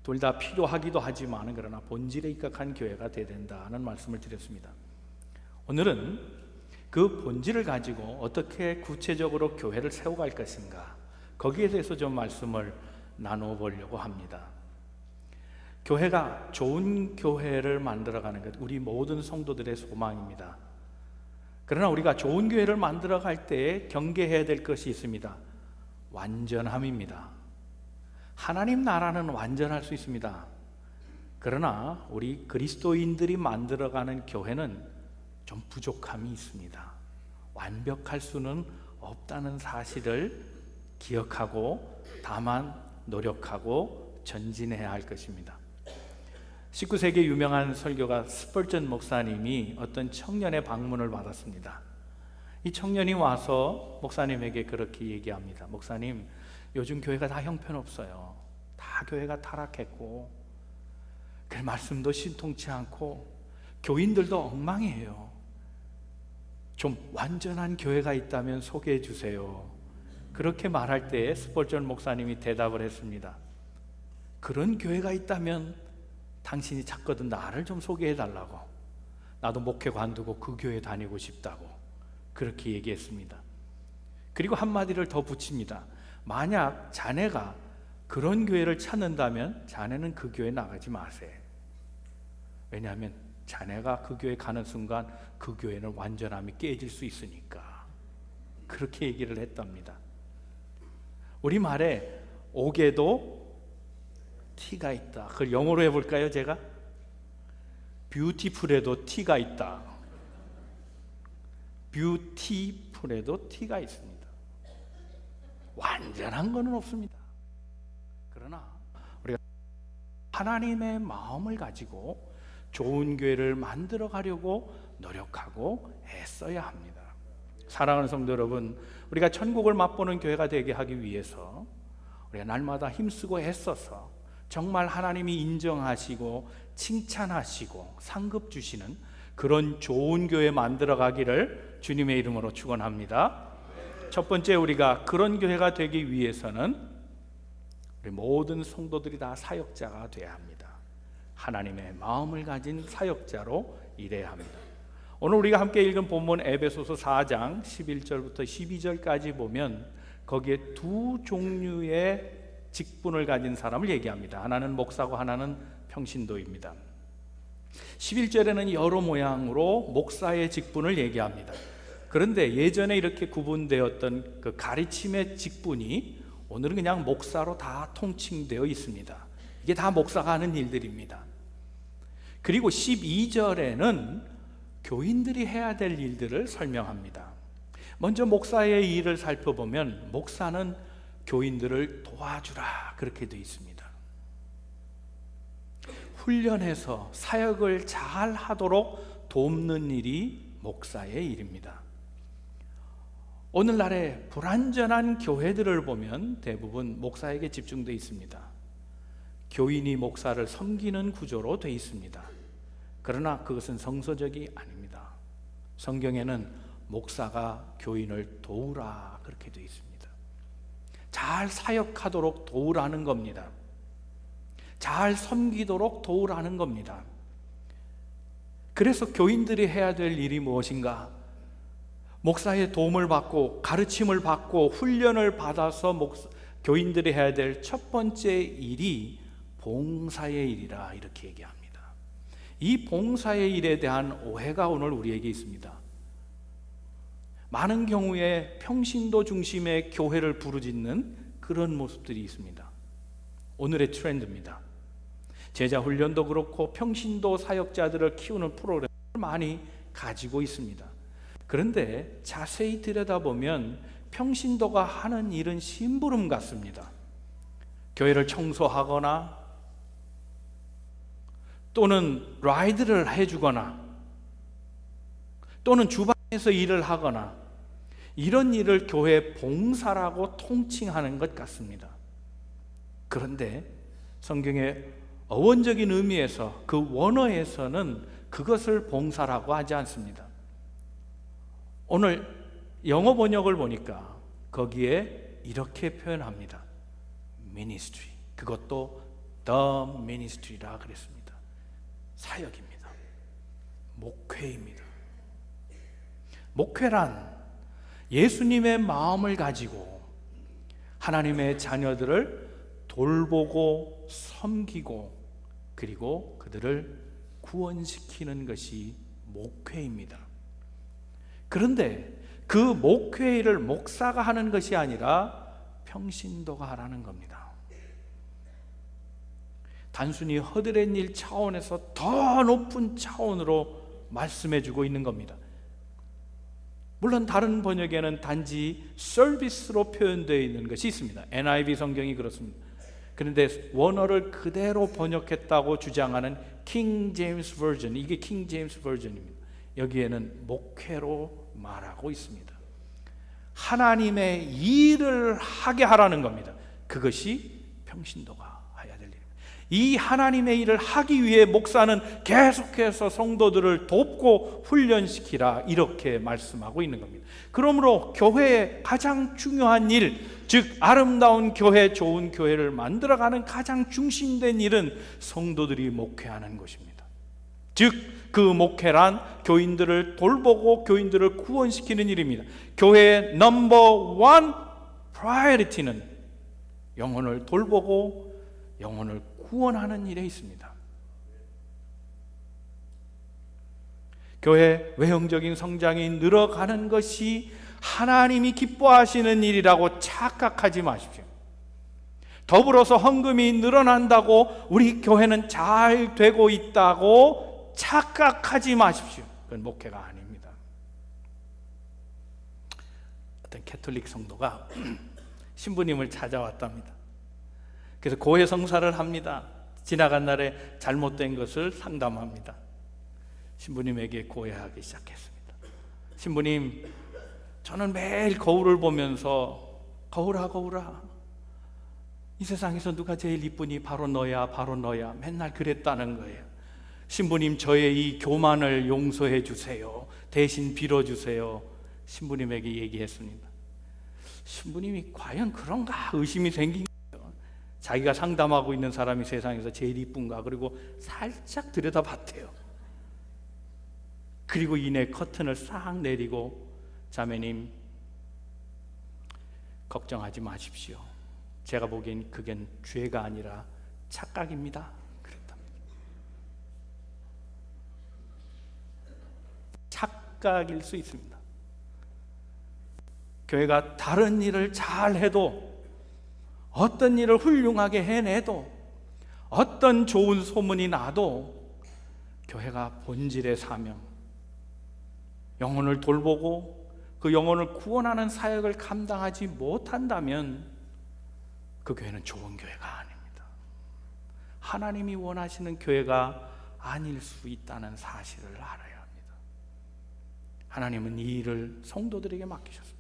둘 다 필요하기도 하지만 그러나 본질에 입각한 교회가 되어야 된다는 말씀을 드렸습니다. 오늘은 그 본질을 가지고 어떻게 구체적으로 교회를 세워갈 것인가, 거기에 대해서 좀 말씀을 나눠보려고 합니다. 교회가 좋은 교회를 만들어가는 것, 우리 모든 성도들의 소망입니다. 그러나 우리가 좋은 교회를 만들어갈 때 경계해야 될 것이 있습니다. 완전함입니다. 하나님 나라는 완전할 수 있습니다. 그러나 우리 그리스도인들이 만들어가는 교회는 좀 부족함이 있습니다. 완벽할 수는 없다는 사실을 기억하고 다만 노력하고 전진해야 할 것입니다. 19세기 유명한 설교가 스펄전 목사님이 어떤 청년의 방문을 받았습니다. 이 청년이 와서 목사님에게 그렇게 얘기합니다. 목사님, 요즘 교회가 다 형편없어요. 다 교회가 타락했고 그 말씀도 신통치 않고 교인들도 엉망이에요. 좀 완전한 교회가 있다면 소개해 주세요. 그렇게 말할 때 스펄전 목사님이 대답을 했습니다. 그런 교회가 있다면 당신이 찾거든 나를 좀 소개해 달라고. 나도 목회 관두고 그 교회 다니고 싶다고 그렇게 얘기했습니다. 그리고 한마디를 더 붙입니다. 만약 자네가 그런 교회를 찾는다면 자네는 그 교회 나가지 마세요. 왜냐하면 자네가 그 교회 가는 순간 그 교회는 완전함이 깨질 수 있으니까. 그렇게 얘기를 했답니다. 우리말에 옥에도 티가 있다. 그걸 영어로 해볼까요? 제가 뷰티풀에도 티가 있다. 뷰티풀에도 티가 있습니다. 완전한 것은 없습니다. 그러나 우리가 하나님의 마음을 가지고 좋은 교회를 만들어 가려고 노력하고 애써야 합니다. 사랑하는 성도 여러분, 우리가 천국을 맛보는 교회가 되게 하기 위해서 우리가 날마다 힘쓰고 애써서 정말 하나님이 인정하시고 칭찬하시고 상급 주시는 그런 좋은 교회 만들어 가기를 주님의 이름으로 축원합니다. 첫 번째, 우리가 그런 교회가 되기 위해서는 우리 모든 성도들이 다 사역자가 되어야 합니다. 하나님의 마음을 가진 사역자로 일해야 합니다. 오늘 우리가 함께 읽은 본문 에베소서 4장 11절부터 12절까지 보면 거기에 두 종류의 직분을 가진 사람을 얘기합니다. 하나는 목사고 하나는 평신도입니다. 11절에는 여러 모양으로 목사의 직분을 얘기합니다. 그런데 예전에 이렇게 구분되었던 그 가르침의 직분이 오늘은 그냥 목사로 다 통칭되어 있습니다. 이게 다 목사가 하는 일들입니다. 그리고 12절에는 교인들이 해야 될 일들을 설명합니다. 먼저 목사의 일을 살펴보면 목사는 교인들을 도와주라 그렇게 되어 있습니다. 훈련해서 사역을 잘 하도록 돕는 일이 목사의 일입니다. 오늘날의 불완전한 교회들을 보면 대부분 목사에게 집중되어 있습니다. 교인이 목사를 섬기는 구조로 되어 있습니다. 그러나 그것은 성서적이 아닙니다. 성경에는 목사가 교인을 도우라 그렇게 되어 있습니다. 잘 사역하도록 도우라는 겁니다. 잘 섬기도록 도우라는 겁니다. 그래서 교인들이 해야 될 일이 무엇인가? 목사의 도움을 받고 가르침을 받고 훈련을 받아서 교인들이 해야 될 첫 번째 일이 봉사의 일이라 이렇게 얘기합니다. 이 봉사의 일에 대한 오해가 오늘 우리에게 있습니다. 많은 경우에 평신도 중심의 교회를 부르짖는 그런 모습들이 있습니다. 오늘의 트렌드입니다. 제자 훈련도 그렇고 평신도 사역자들을 키우는 프로그램을 많이 가지고 있습니다. 그런데 자세히 들여다보면 평신도가 하는 일은 심부름 같습니다. 교회를 청소하거나 또는 라이드를 해주거나 또는 주방에서 일을 하거나 이런 일을 교회 봉사라고 통칭하는 것 같습니다. 그런데 성경의 어원적인 의미에서 그 원어에서는 그것을 봉사라고 하지 않습니다. 오늘 영어 번역을 보니까 거기에 이렇게 표현합니다. ministry, 그것도 The ministry라 그랬습니다. 사역입니다. 목회입니다. 목회란 예수님의 마음을 가지고 하나님의 자녀들을 돌보고 섬기고 그리고 그들을 구원시키는 것이 목회입니다. 그런데 그 목회를 목사가 하는 것이 아니라 평신도가 하라는 겁니다. 단순히 허드렛 일 차원에서 더 높은 차원으로 말씀해주고 있는 겁니다. 물론 다른 번역에는 단지 서비스로 표현되어 있는 것이 있습니다. NIV 성경이 그렇습니다. 그런데 원어를 그대로 번역했다고 주장하는 킹 제임스 버전, 이게 킹 제임스 버전입니다. 여기에는 목회로 말하고 있습니다. 하나님의 일을 하게 하라는 겁니다. 그것이 평신도가 해야 될 일입니다. 이 하나님의 일을 하기 위해 목사는 계속해서 성도들을 돕고 훈련시키라, 이렇게 말씀하고 있는 겁니다. 그러므로 교회의 가장 중요한 일, 즉 아름다운 교회, 좋은 교회를 만들어가는 가장 중심된 일은 성도들이 목회하는 것입니다. 즉 그 목회란 교인들을 돌보고 교인들을 구원시키는 일입니다. 교회의 넘버 원 프라이어리티는 영혼을 돌보고 영혼을 구원하는 일에 있습니다. 교회 외형적인 성장이 늘어가는 것이 하나님이 기뻐하시는 일이라고 착각하지 마십시오. 더불어서 헌금이 늘어난다고 우리 교회는 잘 되고 있다고 착각하지 마십시오. 그건 목회가 아닙니다. 어떤 캐톨릭 성도가 신부님을 찾아왔답니다. 그래서 고해 성사를 합니다. 지나간 날에 잘못된 것을 상담합니다. 신부님에게 고해하기 시작했습니다. 신부님, 저는 매일 거울을 보면서 거울아 거울아, 이 세상에서 누가 제일 이쁘니? 바로 너야, 바로 너야, 맨날 그랬다는 거예요. 신부님, 저의 이 교만을 용서해 주세요. 대신 빌어주세요. 신부님에게 얘기했습니다. 신부님이 과연 그런가 의심이 생긴 거예요. 자기가 상담하고 있는 사람이 세상에서 제일 이쁜가, 그리고 살짝 들여다봤대요. 그리고 이내 커튼을 싹 내리고, 자매님 걱정하지 마십시오. 제가 보기엔 그겐 죄가 아니라 착각입니다. 그랬답니다. 착각일 수 있습니다. 교회가 다른 일을 잘 해도, 어떤 일을 훌륭하게 해내도, 어떤 좋은 소문이 나도 교회가 본질의 사명, 영혼을 돌보고 그 영혼을 구원하는 사역을 감당하지 못한다면 그 교회는 좋은 교회가 아닙니다. 하나님이 원하시는 교회가 아닐 수 있다는 사실을 알아야 합니다. 하나님은 이 일을 성도들에게 맡기셨습니다.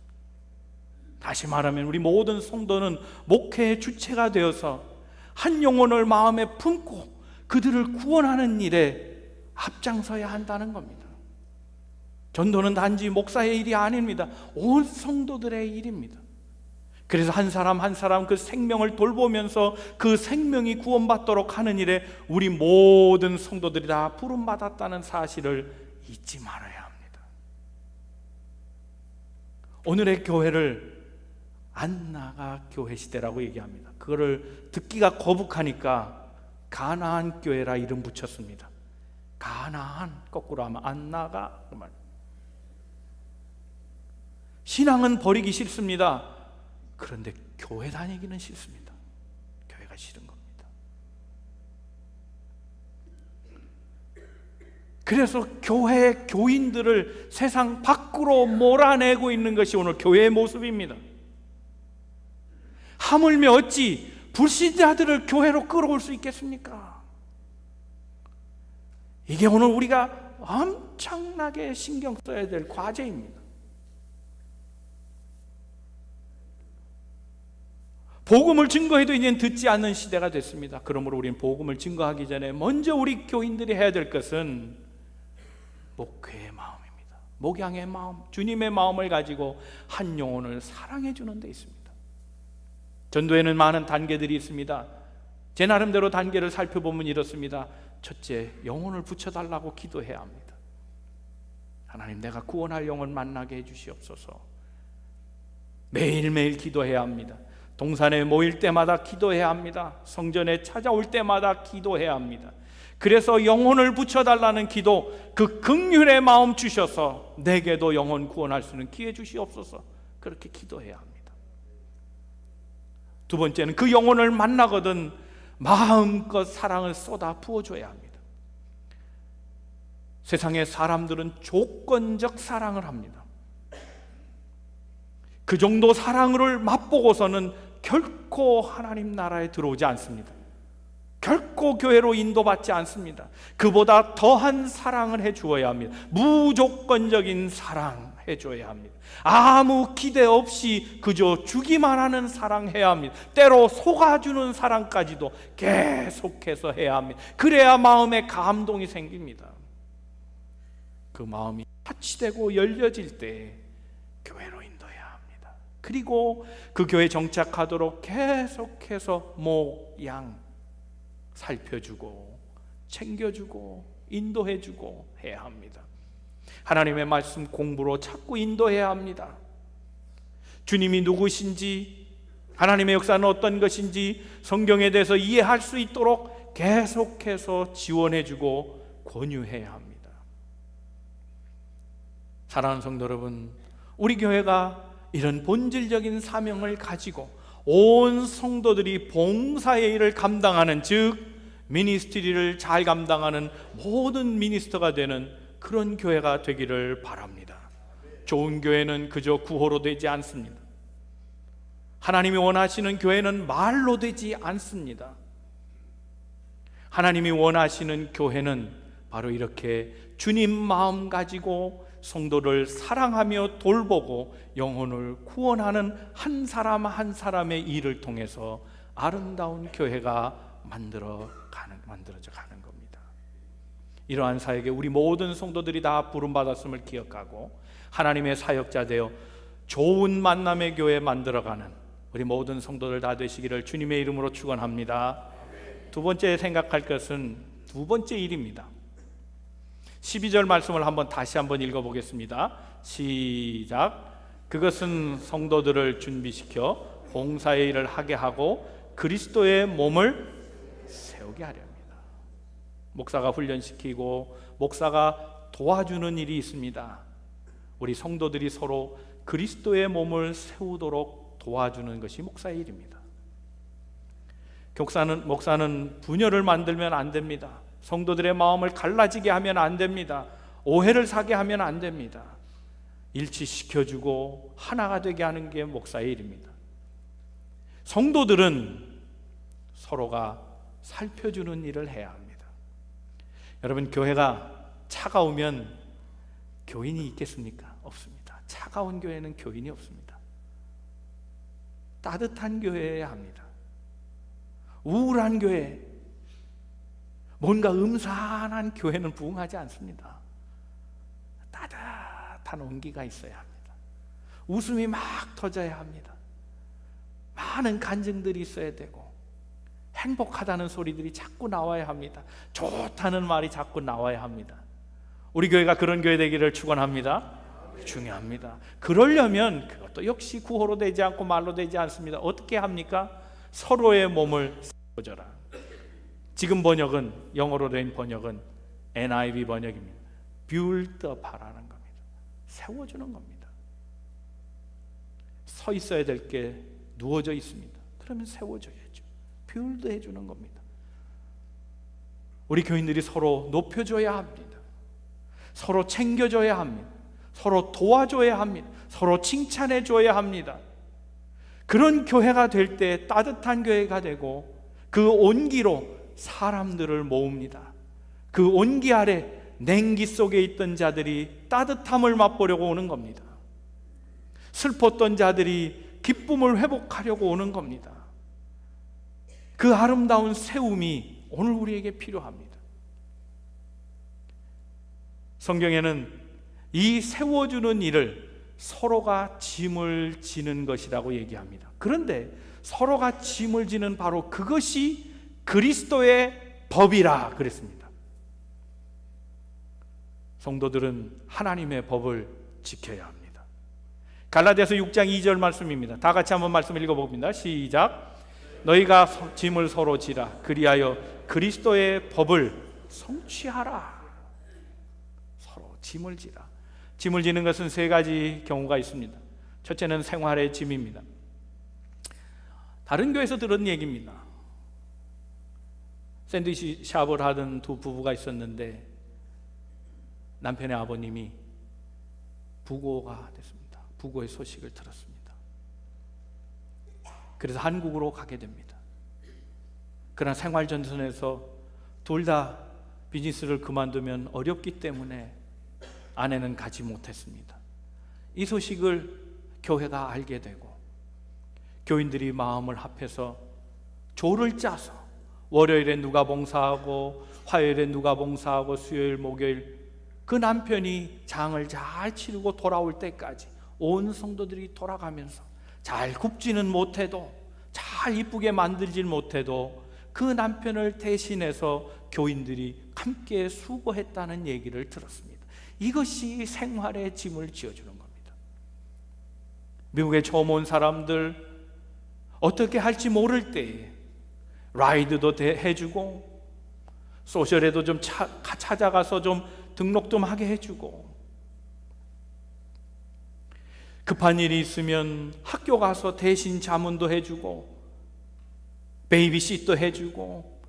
다시 말하면 우리 모든 성도는 목회의 주체가 되어서 한 영혼을 마음에 품고 그들을 구원하는 일에 앞장서야 한다는 겁니다. 전도는 단지 목사의 일이 아닙니다. 온 성도들의 일입니다. 그래서 한 사람 한 사람 그 생명을 돌보면서 그 생명이 구원받도록 하는 일에 우리 모든 성도들이 다 부름받았다는 사실을 잊지 말아야 합니다. 오늘의 교회를 안나가 교회 시대라고 얘기합니다. 그거를 듣기가 거북하니까 가나안 교회라 이름 붙였습니다. 가나안, 거꾸로 하면 안나가, 그 말. 신앙은 버리기 싫습니다. 그런데 교회 다니기는 싫습니다. 교회가 싫은 겁니다. 그래서 교회 교인들을 세상 밖으로 몰아내고 있는 것이 오늘 교회의 모습입니다. 하물며 어찌 불신자들을 교회로 끌어올 수 있겠습니까? 이게 오늘 우리가 엄청나게 신경 써야 될 과제입니다. 복음을 증거해도 이제는 듣지 않는 시대가 됐습니다. 그러므로 우리는 복음을 증거하기 전에 먼저 우리 교인들이 해야 될 것은 목회의 마음입니다. 목양의 마음, 주님의 마음을 가지고 한 영혼을 사랑해 주는 데 있습니다. 전도에는 많은 단계들이 있습니다. 제 나름대로 단계를 살펴보면 이렇습니다. 첫째, 영혼을 붙여달라고 기도해야 합니다. 하나님, 내가 구원할 영혼 만나게 해주시옵소서. 매일매일 기도해야 합니다. 동산에 모일 때마다 기도해야 합니다. 성전에 찾아올 때마다 기도해야 합니다. 그래서 영혼을 붙여달라는 기도, 그 긍휼의 마음 주셔서 내게도 영혼 구원할 수 있는 기회 주시옵소서. 그렇게 기도해야 합니다. 두 번째는 그 영혼을 만나거든 마음껏 사랑을 쏟아 부어줘야 합니다. 세상의 사람들은 조건적 사랑을 합니다. 그 정도 사랑을 맛보고서는 결코 하나님 나라에 들어오지 않습니다. 결코 교회로 인도받지 않습니다. 그보다 더한 사랑을 해주어야 합니다. 무조건적인 사랑 해줘야 합니다. 아무 기대 없이 그저 주기만 하는 사랑 해야 합니다. 때로 속아주는 사랑까지도 계속해서 해야 합니다. 그래야 마음에 감동이 생깁니다. 그 마음이 타치되고 열려질 때 교회로 인도해야 합니다. 그리고 그 교회에 정착하도록 계속해서 목, 양 살펴주고 챙겨주고 인도해주고 해야 합니다. 하나님의 말씀 공부로 자꾸 인도해야 합니다. 주님이 누구신지, 하나님의 역사는 어떤 것인지 성경에 대해서 이해할 수 있도록 계속해서 지원해주고 권유해야 합니다. 사랑하는 성도 여러분, 우리 교회가 이런 본질적인 사명을 가지고 온 성도들이 봉사의 일을 감당하는, 즉 미니스트리를 잘 감당하는 모든 미니스터가 되는 그런 교회가 되기를 바랍니다. 좋은 교회는 그저 구호로 되지 않습니다. 하나님이 원하시는 교회는 말로 되지 않습니다. 하나님이 원하시는 교회는 바로 이렇게 주님 마음 가지고 성도를 사랑하며 돌보고 영혼을 구원하는 한 사람 한 사람의 일을 통해서 아름다운 교회가 만들어져 가는 겁니다. 이러한 사역에 우리 모든 성도들이 다 부름받았음을 기억하고 하나님의 사역자 되어 좋은 만남의 교회 만들어가는 우리 모든 성도들 다 되시기를 주님의 이름으로 축원합니다. 두 번째 생각할 것은 두 번째 일입니다. 12절 말씀을 다시 한번 읽어보겠습니다. 시작. 그것은 성도들을 준비시켜 봉사의 일을 하게 하고 그리스도의 몸을 세우게 하려 합니다. 목사가 훈련시키고 목사가 도와주는 일이 있습니다. 우리 성도들이 서로 그리스도의 몸을 세우도록 도와주는 것이 목사의 일입니다. 목사는 분열을 만들면 안 됩니다. 성도들의 마음을 갈라지게 하면 안 됩니다. 오해를 사게 하면 안 됩니다. 일치시켜주고 하나가 되게 하는 게 목사의 일입니다. 성도들은 서로가 살펴주는 일을 해야 합니다. 여러분, 교회가 차가우면 교인이 있겠습니까? 없습니다. 차가운 교회는 교인이 없습니다. 따뜻한 교회여야 합니다. 우울한 교회, 뭔가 음산한 교회는 부흥하지 않습니다. 따뜻한 온기가 있어야 합니다. 웃음이 막 터져야 합니다. 많은 간증들이 있어야 되고 행복하다는 소리들이 자꾸 나와야 합니다. 좋다는 말이 자꾸 나와야 합니다. 우리 교회가 그런 교회 되기를 축원합니다. 중요합니다. 그러려면 그것도 역시 구호로 되지 않고 말로 되지 않습니다. 어떻게 합니까? 서로의 몸을 세워줘라. 지금 번역은, 영어로 된 번역은 NIV 번역입니다. build up 하라는 겁니다. 세워주는 겁니다. 서 있어야 될 게 누워져 있습니다. 그러면 세워줘야죠. build 해주는 겁니다. 우리 교인들이 서로 높여줘야 합니다. 서로 챙겨줘야 합니다. 서로 도와줘야 합니다. 서로 칭찬해줘야 합니다. 그런 교회가 될 때 따뜻한 교회가 되고 그 온기로 사람들을 모읍니다. 그 온기 아래 냉기 속에 있던 자들이 따뜻함을 맛보려고 오는 겁니다. 슬펐던 자들이 기쁨을 회복하려고 오는 겁니다. 그 아름다운 세움이 오늘 우리에게 필요합니다. 성경에는 이 세워주는 일을 서로가 짐을 지는 것이라고 얘기합니다. 그런데 서로가 짐을 지는 바로 그것이 그리스도의 법이라 그랬습니다. 성도들은 하나님의 법을 지켜야 합니다. 갈라디아서 6장 2절 말씀입니다. 다 같이 한번 말씀 읽어봅니다. 시작. 너희가 짐을 서로 지라. 그리하여 그리스도의 법을 성취하라. 서로 짐을 지라. 짐을 지는 것은 세 가지 경우가 있습니다. 첫째는 생활의 짐입니다. 다른 교회에서 들은 얘기입니다. 샌드위치 샵을 하던 두 부부가 있었는데 남편의 아버님이 부고가 됐습니다. 부고의 소식을 들었습니다. 그래서 한국으로 가게 됩니다. 그러나 생활전선에서 둘 다 비즈니스를 그만두면 어렵기 때문에 아내는 가지 못했습니다. 이 소식을 교회가 알게 되고 교인들이 마음을 합해서 조를 짜서 월요일에 누가 봉사하고 화요일에 누가 봉사하고 수요일 목요일 그 남편이 장을 잘 치르고 돌아올 때까지 온 성도들이 돌아가면서 잘 굽지는 못해도 잘 이쁘게 만들질 못해도 그 남편을 대신해서 교인들이 함께 수고했다는 얘기를 들었습니다. 이것이 생활의 짐을 지어주는 겁니다. 미국에 처음 온 사람들 어떻게 할지 모를 때에 라이드도 해주고 소셜에도 좀 찾아가서 좀 등록 좀 하게 해주고 급한 일이 있으면 학교 가서 대신 자문도 해주고 베이비시트도 해주고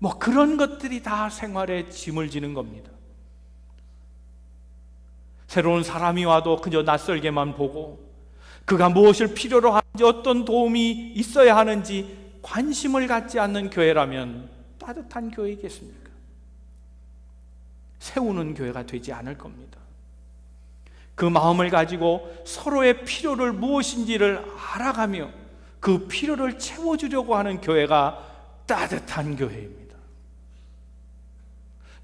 뭐 그런 것들이 다 생활의 짐을 지는 겁니다. 새로운 사람이 와도 그저 낯설게만 보고 그가 무엇을 필요로 하는지 어떤 도움이 있어야 하는지 관심을 갖지 않는 교회라면 따뜻한 교회이겠습니까? 세우는 교회가 되지 않을 겁니다. 그 마음을 가지고 서로의 필요를 무엇인지를 알아가며 그 필요를 채워주려고 하는 교회가 따뜻한 교회입니다.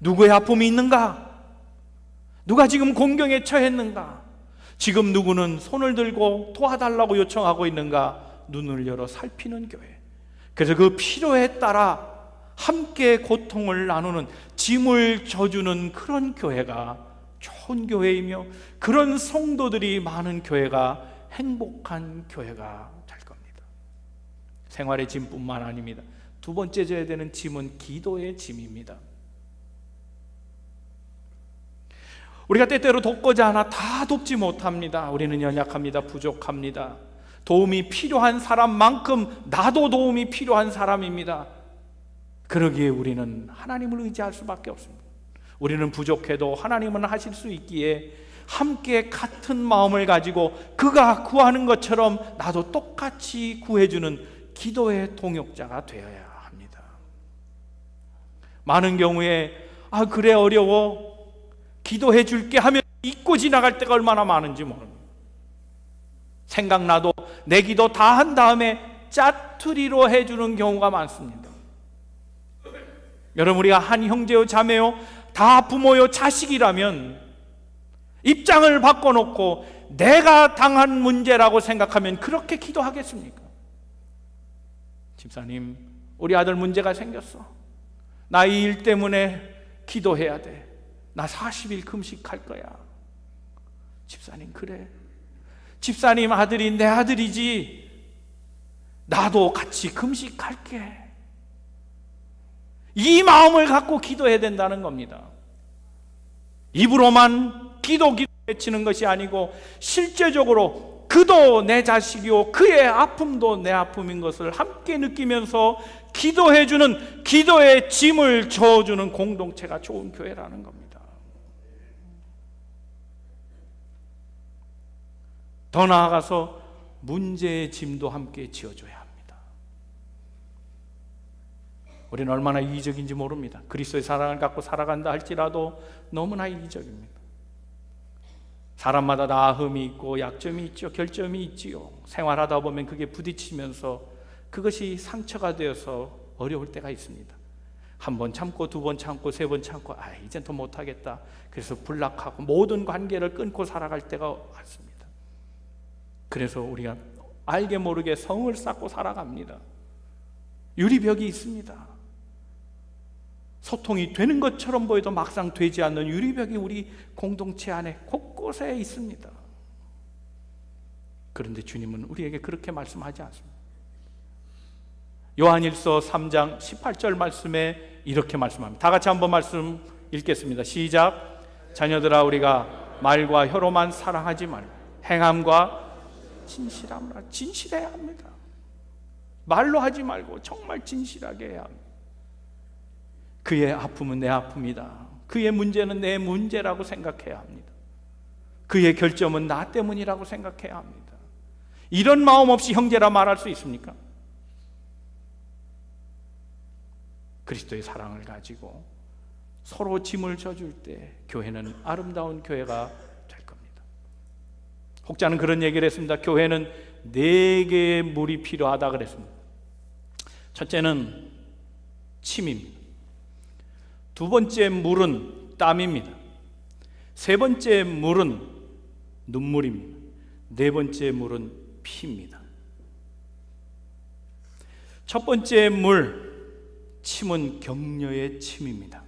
누구의 아픔이 있는가? 누가 지금 공경에 처했는가? 지금 누구는 손을 들고 도와달라고 요청하고 있는가? 눈을 열어 살피는 교회. 그래서 그 필요에 따라 함께 고통을 나누는, 짐을 져주는 그런 교회가 좋은 교회이며 그런 성도들이 많은 교회가 행복한 교회가 될 겁니다. 생활의 짐뿐만 아닙니다. 두 번째 져야 되는 짐은 기도의 짐입니다. 우리가 때때로 돕고자 하나 다 돕지 못합니다. 우리는 연약합니다. 부족합니다. 도움이 필요한 사람만큼 나도 도움이 필요한 사람입니다. 그러기에 우리는 하나님을 의지할 수밖에 없습니다. 우리는 부족해도 하나님은 하실 수 있기에 함께 같은 마음을 가지고 그가 구하는 것처럼 나도 똑같이 구해주는 기도의 동역자가 되어야 합니다. 많은 경우에 그래 어려워 기도해 줄게 하면 잊고 지나갈 때가 얼마나 많은지 모릅니다. 생각나도 내 기도 다 한 다음에 짜투리로 해주는 경우가 많습니다. 여러분, 우리가 한 형제요 자매요 다 부모요 자식이라면 입장을 바꿔놓고 내가 당한 문제라고 생각하면 그렇게 기도하겠습니까? 집사님, 우리 아들 문제가 생겼어. 나 이 일 때문에 기도해야 돼. 나 40일 금식할 거야. 집사님, 그래. 집사님 아들이 내 아들이지. 나도 같이 금식할게. 이 마음을 갖고 기도해야 된다는 겁니다. 입으로만 기도 외치는 것이 아니고 실제적으로 그도 내 자식이요 그의 아픔도 내 아픔인 것을 함께 느끼면서 기도해주는, 기도의 짐을 져주는 공동체가 좋은 교회라는 겁니다. 더 나아가서 문제의 짐도 함께 지어줘야 합니다. 우리는 얼마나 이기적인지 모릅니다. 그리스도의 사랑을 갖고 살아간다 할지라도 너무나 이기적입니다. 사람마다 나흠이 있고 약점이 있죠. 결점이 있지요. 생활하다 보면 그게 부딪히면서 그것이 상처가 되어서 어려울 때가 있습니다. 한 번 참고 두 번 참고 세 번 참고 이젠 더 못하겠다. 그래서 불락하고 모든 관계를 끊고 살아갈 때가 많습니다. 그래서 우리가 알게 모르게 성을 쌓고 살아갑니다. 유리벽이 있습니다. 소통이 되는 것처럼 보여도 막상 되지 않는 유리벽이 우리 공동체 안에 곳곳에 있습니다. 그런데 주님은 우리에게 그렇게 말씀하지 않습니다. 요한일서 3장 18절 말씀에 이렇게 말씀합니다. 다 같이 한번 말씀 읽겠습니다. 시작. 자녀들아, 우리가 말과 혀로만 사랑하지 말고 행함과 진실함으로, 진실해야 합니다. 말로 하지 말고 정말 진실하게 해야 합니다. 그의 아픔은 내 아픔이다. 그의 문제는 내 문제라고 생각해야 합니다. 그의 결점은 나 때문이라고 생각해야 합니다. 이런 마음 없이 형제라 말할 수 있습니까? 그리스도의 사랑을 가지고 서로 짐을 져줄 때 교회는 아름다운 교회가 될 겁니다. 혹자는 그런 얘기를 했습니다. 교회는 4개의 물이 필요하다 그랬습니다. 첫째는 침입니다. 두 번째 물은 땀입니다. 세 번째 물은 눈물입니다. 네 번째 물은 피입니다. 첫 번째 물, 침은 격려의 침입니다.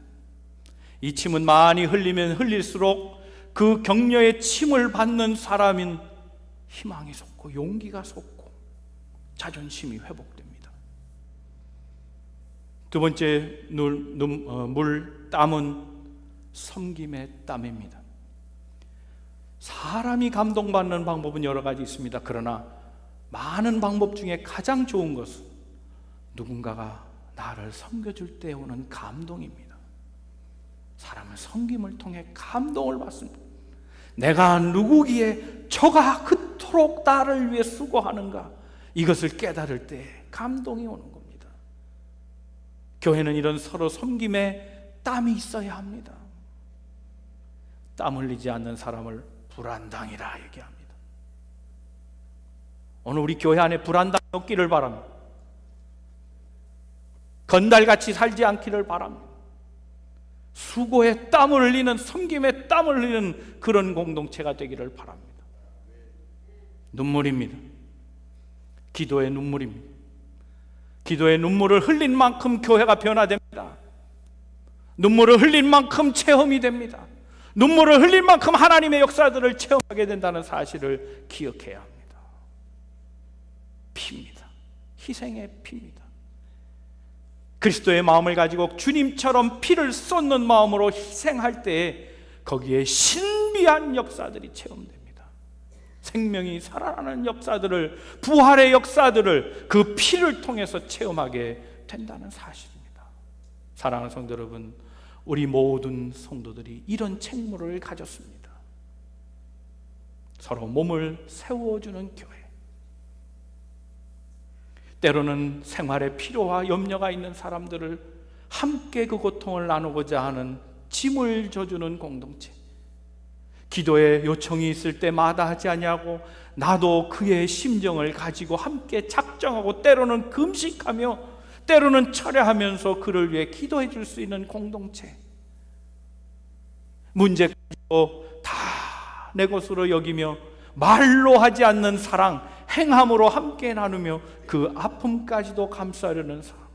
이 침은 많이 흘리면 흘릴수록 그 격려의 침을 받는 사람은 희망이 솟고 용기가 솟고 자존심이 회복됩니다. 두 번째 물, 땀은 섬김의 땀입니다. 사람이 감동받는 방법은 여러 가지 있습니다. 그러나 많은 방법 중에 가장 좋은 것은 누군가가 나를 섬겨줄 때 오는 감동입니다. 사람은 섬김을 통해 감동을 받습니다. 내가 누구기에 저가 그토록 나를 위해 수고하는가, 이것을 깨달을 때 감동이 오는 겁니다. 교회는 이런 서로 섬김에 땀이 있어야 합니다. 땀 흘리지 않는 사람을 불안당이라 얘기합니다. 오늘 우리 교회 안에 불안당이 없기를 바랍니다. 건달같이 살지 않기를 바랍니다. 수고에 땀을 흘리는, 섬김에 땀을 흘리는 그런 공동체가 되기를 바랍니다. 눈물입니다. 기도의 눈물입니다. 기도의 눈물을 흘린 만큼 교회가 변화됩니다. 눈물을 흘린 만큼 체험이 됩니다. 눈물을 흘린 만큼 하나님의 역사들을 체험하게 된다는 사실을 기억해야 합니다. 피입니다. 희생의 피입니다. 그리스도의 마음을 가지고 주님처럼 피를 쏟는 마음으로 희생할 때 거기에 신비한 역사들이 체험됩니다. 생명이 살아나는 역사들을, 부활의 역사들을 그 피를 통해서 체험하게 된다는 사실입니다. 사랑하는 성도 여러분, 우리 모든 성도들이 이런 책무를 가졌습니다. 서로 몸을 세워주는 교회. 때로는 생활에 필요와 염려가 있는 사람들을 함께 그 고통을 나누고자 하는 짐을 져주는 공동체. 기도에 요청이 있을 때마다 하지 아니하고 나도 그의 심정을 가지고 함께 작정하고 때로는 금식하며 때로는 철회하면서 그를 위해 기도해 줄 수 있는 공동체. 문제 가지고 다 내 것으로 여기며 말로 하지 않는 사랑, 행함으로 함께 나누며 그 아픔까지도 감싸려는 사람.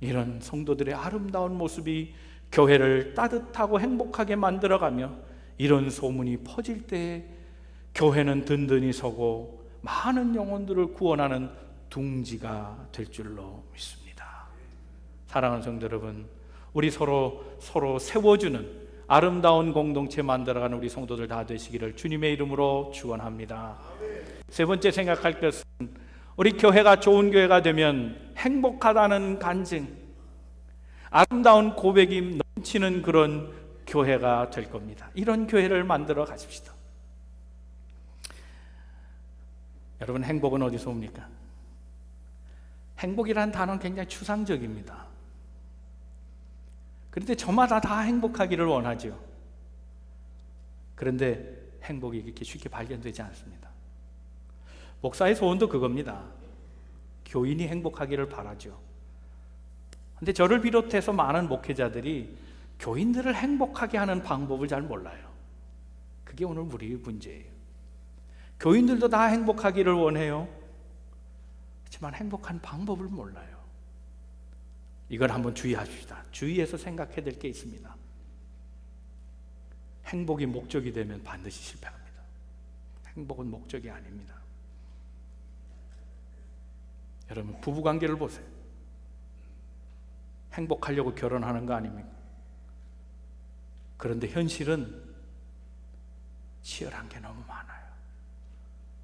이런 성도들의 아름다운 모습이 교회를 따뜻하고 행복하게 만들어가며 이런 소문이 퍼질 때 교회는 든든히 서고 많은 영혼들을 구원하는 둥지가 될 줄로 믿습니다. 사랑하는 성도 여러분, 우리 서로 세워주는 아름다운 공동체 만들어가는 우리 성도들 다 되시기를 주님의 이름으로 축원합니다. 세 번째 생각할 것은 우리 교회가 좋은 교회가 되면 행복하다는 간증, 아름다운 고백이 넘치는 그런 교회가 될 겁니다. 이런 교회를 만들어 가십시다. 여러분, 행복은 어디서 옵니까? 행복이라는 단어는 굉장히 추상적입니다. 그런데 저마다 다 행복하기를 원하죠. 그런데 행복이 그렇게 쉽게 발견되지 않습니다. 목사의 소원도 그겁니다. 교인이 행복하기를 바라죠. 근데 저를 비롯해서 많은 목회자들이 교인들을 행복하게 하는 방법을 잘 몰라요. 그게 오늘 우리의 문제예요. 교인들도 다 행복하기를 원해요. 그렇지만 행복한 방법을 몰라요. 이걸 한번 주의하십시다. 주의해서 생각해야 될 게 있습니다. 행복이 목적이 되면 반드시 실패합니다. 행복은 목적이 아닙니다. 여러분, 부부관계를 보세요. 행복하려고 결혼하는 거 아닙니까? 그런데 현실은 치열한 게 너무 많아요.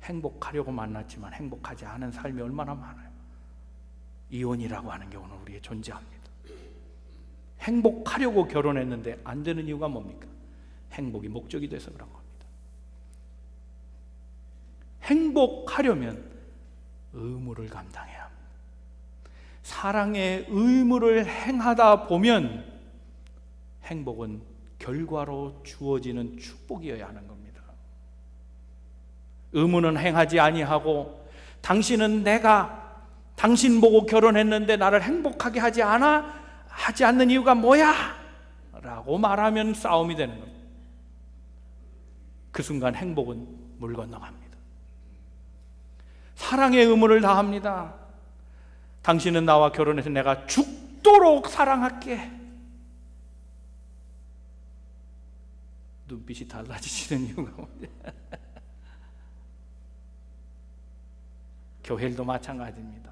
행복하려고 만났지만 행복하지 않은 삶이 얼마나 많아요. 이혼이라고 하는 게 오늘 우리에 존재합니다. 행복하려고 결혼했는데 안 되는 이유가 뭡니까? 행복이 목적이 돼서 그런 겁니다. 행복하려면 의무를 감당해야 합니다. 사랑의 의무를 행하다 보면 행복은 결과로 주어지는 축복이어야 하는 겁니다. 의무는 행하지 아니하고 당신은 내가 당신 보고 결혼했는데 나를 행복하게 하지 않는 이유가 뭐야? 라고 말하면 싸움이 되는 겁니다. 그 순간 행복은 물 건너갑니다. 사랑의 의무를 다합니다. 당신은 나와 결혼해서 내가 죽도록 사랑할게. 눈빛이 달라지시는 이유가 뭐냐? 교회도 마찬가지입니다.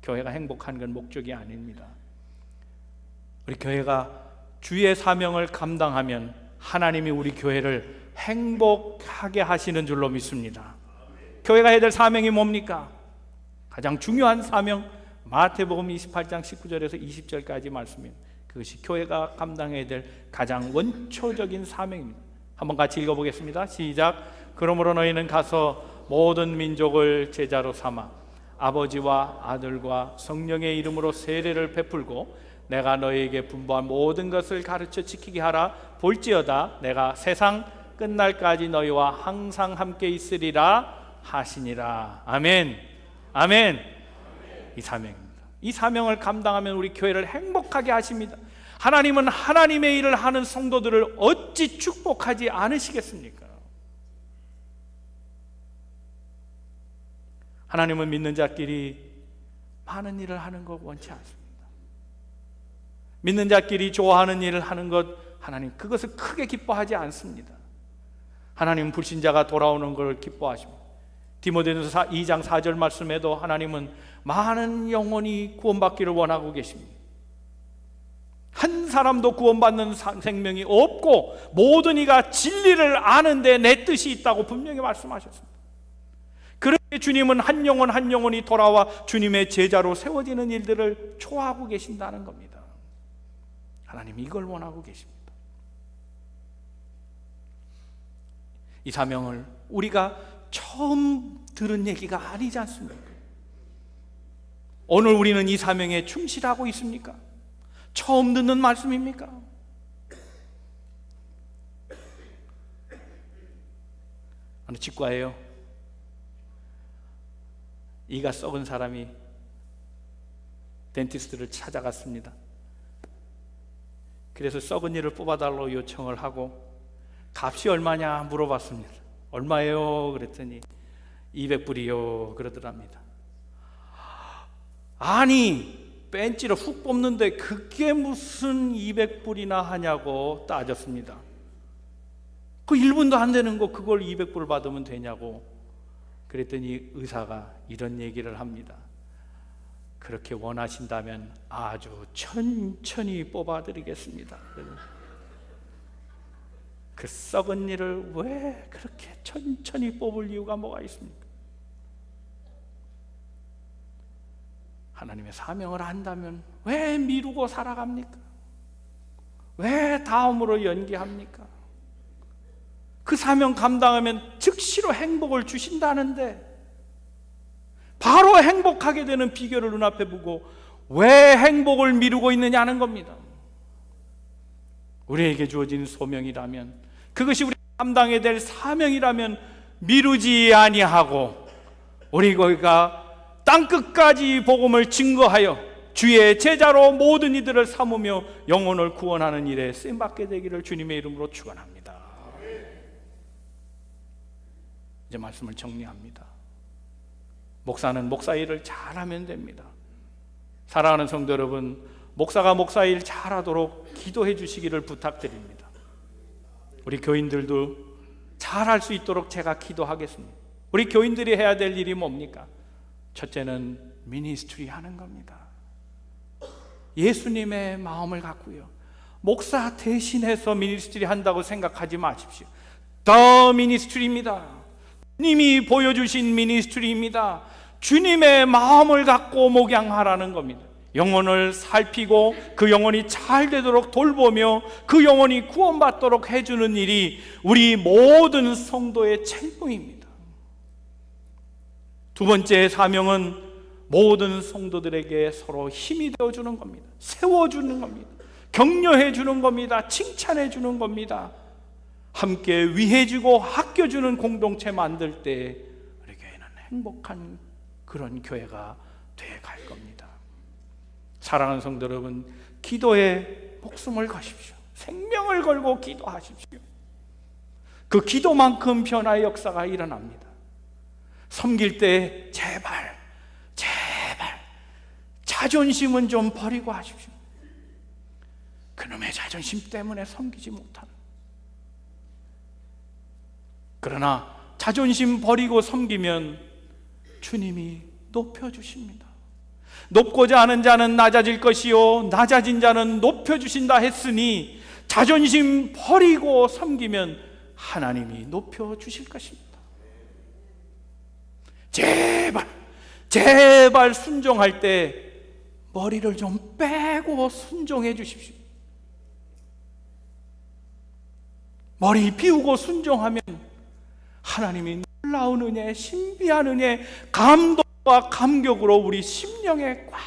교회가 행복한 건 목적이 아닙니다. 우리 교회가 주의 사명을 감당하면 하나님이 우리 교회를 행복하게 하시는 줄로 믿습니다. 교회가 해야 될 사명이 뭡니까? 가장 중요한 사명, 마태복음 28장 19절에서 20절까지 말씀입니다. 그것이 교회가 감당해야 될 가장 원초적인 사명입니다. 한번 같이 읽어보겠습니다. 시작. 그러므로 너희는 가서 모든 민족을 제자로 삼아 아버지와 아들과 성령의 이름으로 세례를 베풀고 내가 너희에게 분부한 모든 것을 가르쳐 지키게 하라. 볼지어다 내가 세상 끝날까지 너희와 항상 함께 있으리라 하시니라. 아멘. 아멘. 이 사명입니다. 이 사명을 감당하면 우리 교회를 행복하게 하십니다. 하나님은 하나님의 일을 하는 성도들을 어찌 축복하지 않으시겠습니까? 하나님은 믿는 자끼리 많은 일을 하는 것 원치 않습니다. 믿는 자끼리 좋아하는 일을 하는 것, 하나님 그것을 크게 기뻐하지 않습니다. 하나님은 불신자가 돌아오는 걸 기뻐하십니다. 디모데전서 2장 4절 말씀에도 하나님은 많은 영혼이 구원받기를 원하고 계십니다. 한 사람도 구원받는 생명이 없고 모든 이가 진리를 아는데 내 뜻이 있다고 분명히 말씀하셨습니다. 그렇게 주님은 한 영혼 한 영혼이 돌아와 주님의 제자로 세워지는 일들을 좋아하고 계신다는 겁니다. 하나님이 이걸 원하고 계십니다. 이 사명을 우리가 처음 들은 얘기가 아니지 않습니까? 오늘 우리는 이 사명에 충실하고 있습니까? 처음 듣는 말씀입니까? 어느 치과예요. 이가 썩은 사람이 덴티스트를 찾아갔습니다. 그래서 썩은 이를 뽑아달라고 요청을 하고 값이 얼마냐 물어봤습니다. 얼마예요? 그랬더니 200불이요 그러더랍니다. 아니 벤치로 훅 뽑는데 그게 무슨 200불이나 하냐고 따졌습니다. 그 1분도 안 되는 거 그걸 200불 받으면 되냐고. 그랬더니 의사가 이런 얘기를 합니다. 그렇게 원하신다면 아주 천천히 뽑아드리겠습니다. 그 썩은 일을 왜 그렇게 천천히 뽑을 이유가 뭐가 있습니까? 하나님의 사명을 안다면 왜 미루고 살아갑니까? 왜 다음으로 연기합니까? 그 사명 감당하면 즉시로 행복을 주신다는데 바로 행복하게 되는 비결을 눈앞에 보고 왜 행복을 미루고 있느냐는 겁니다. 우리에게 주어진 소명이라면, 그것이 우리가 감당해야 될 사명이라면 미루지 아니하고 우리가 땅끝까지 복음을 증거하여 주의 제자로 모든 이들을 삼으며 영혼을 구원하는 일에 쓰임받게 되기를 주님의 이름으로 축원합니다. 이제 말씀을 정리합니다. 목사는 목사 일을 잘하면 됩니다. 사랑하는 성도 여러분, 목사가 목사일 잘하도록 기도해 주시기를 부탁드립니다. 우리 교인들도 잘할 수 있도록 제가 기도하겠습니다. 우리 교인들이 해야 될 일이 뭡니까? 첫째는 미니스트리 하는 겁니다. 예수님의 마음을 갖고요, 목사 대신해서 미니스트리 한다고 생각하지 마십시오. 더 미니스트리입니다. 주님이 보여주신 미니스트리입니다. 주님의 마음을 갖고 목양하라는 겁니다. 영혼을 살피고 그 영혼이 잘 되도록 돌보며 그 영혼이 구원받도록 해주는 일이 우리 모든 성도의 책무입니다. 두 번째 사명은 모든 성도들에게 서로 힘이 되어주는 겁니다. 세워주는 겁니다. 격려해주는 겁니다. 칭찬해주는 겁니다. 함께 위해주고 아껴주는 공동체 만들 때 우리 교회는 행복한 그런 교회가 돼갈 겁니다. 사랑하는 성도 여러분, 기도에 목숨을 거십시오. 생명을 걸고 기도하십시오. 그 기도만큼 변화의 역사가 일어납니다. 섬길 때 제발 자존심은 좀 버리고 하십시오. 그놈의 자존심 때문에 섬기지 못하는. 그러나 자존심 버리고 섬기면 주님이 높여주십니다. 높고자 하는 자는 낮아질 것이요 낮아진 자는 높여주신다 했으니 자존심 버리고 섬기면 하나님이 높여주실 것입니다. 제발 순종할 때 머리를 좀 빼고 순종해 주십시오. 머리 비우고 순종하면 하나님이 놀라운 은혜, 신비한 은혜, 감동과 감격으로 우리 심령에 꽉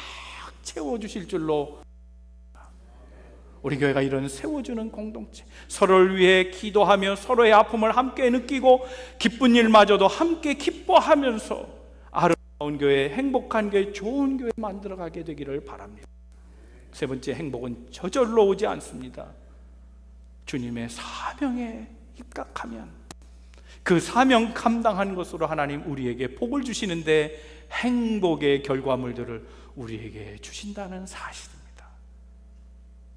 채워주실 줄로, 우리 교회가 이런 세워주는 공동체, 서로를 위해 기도하며 서로의 아픔을 함께 느끼고 기쁜 일마저도 함께 기뻐하면서 아름다운 교회, 행복한 교회, 좋은 교회 만들어가게 되기를 바랍니다. 세 번째, 행복은 저절로 오지 않습니다. 주님의 사명에 입각하면 그 사명 감당한 것으로 하나님 우리에게 복을 주시는데 행복의 결과물들을 우리에게 주신다는 사실입니다.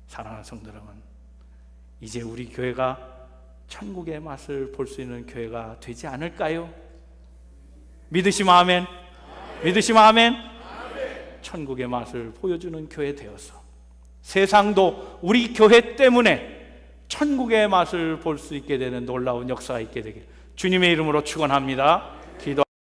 사랑하는 성도 여러분, 이제 우리 교회가 천국의 맛을 볼 수 있는 교회가 되지 않을까요? 믿으시면 아멘. 믿으시면 아멘. 천국의 맛을 보여주는 교회 되어서 세상도 우리 교회 때문에 천국의 맛을 볼 수 있게 되는 놀라운 역사가 있게 되길 주님의 이름으로 축원합니다.